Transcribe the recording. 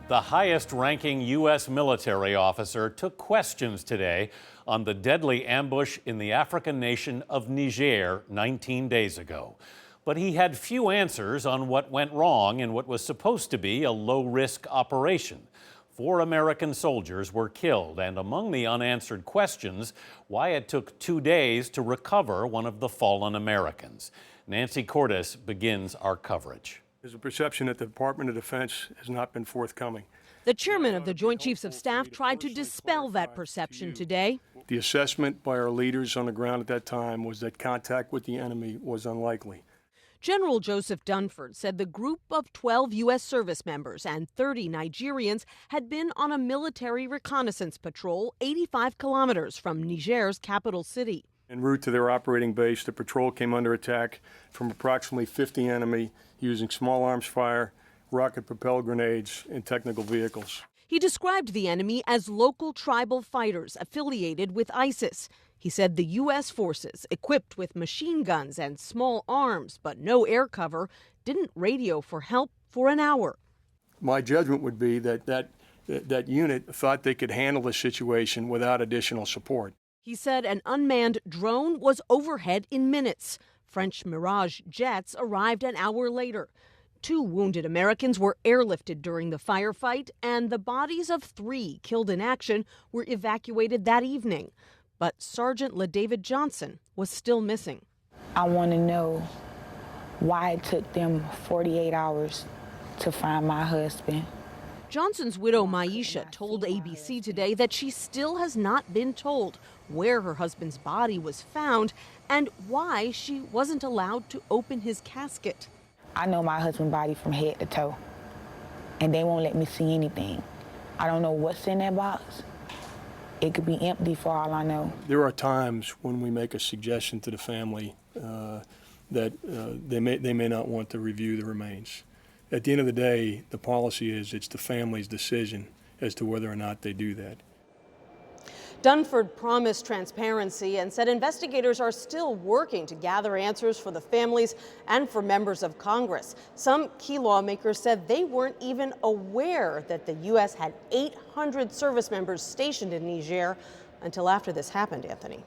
The highest-ranking U.S. military officer took questions today on the deadly ambush in the African nation of Niger 19 days ago. But he had few answers on what went wrong in what was supposed to be a low-risk operation. 4 American soldiers were killed, and among the unanswered questions, why it took 2 days to recover one of the fallen Americans. Nancy Cordes begins our coverage. There's a perception that the Department of Defense has not been forthcoming. The chairman of the Joint Chiefs of Staff tried to dispel that perception today. The assessment by our leaders on the ground at that time was that contact with the enemy was unlikely. General Joseph Dunford said the group of 12 U.S. service members and 30 Nigerians had been on a military reconnaissance patrol 85 kilometers from Niger's capital city. En route to their operating base, the patrol came under attack from approximately 50 enemy using small arms fire, rocket-propelled grenades, and technical vehicles. He described the enemy as local tribal fighters affiliated with ISIS. He said the U.S. forces, equipped with machine guns and small arms but no air cover, didn't radio for help for an hour. My judgment would be that unit thought they could handle the situation without additional support. He said an unmanned drone was overhead in minutes. French Mirage jets arrived an hour later. 2 wounded Americans were airlifted during the firefight, and the bodies of 3 killed in action were evacuated that evening. But Sergeant LaDavid Johnson was still missing. I want to know why it took them 48 hours to find my husband. Johnson's widow, Maisha, told ABC today that she still has not been told where her husband's body was found and why she wasn't allowed to open his casket. I know my husband's body from head to toe, and they won't let me see anything. I don't know what's in that box. It could be empty for all I know. There are times when we make a suggestion to the family that they may not want to review the remains. At the end of the day, the policy is it's the family's decision as to whether or not they do that. Dunford promised transparency and said investigators are still working to gather answers for the families and for members of Congress. Some key lawmakers said they weren't even aware that the U.S. had 800 service members stationed in Niger until after this happened, Anthony.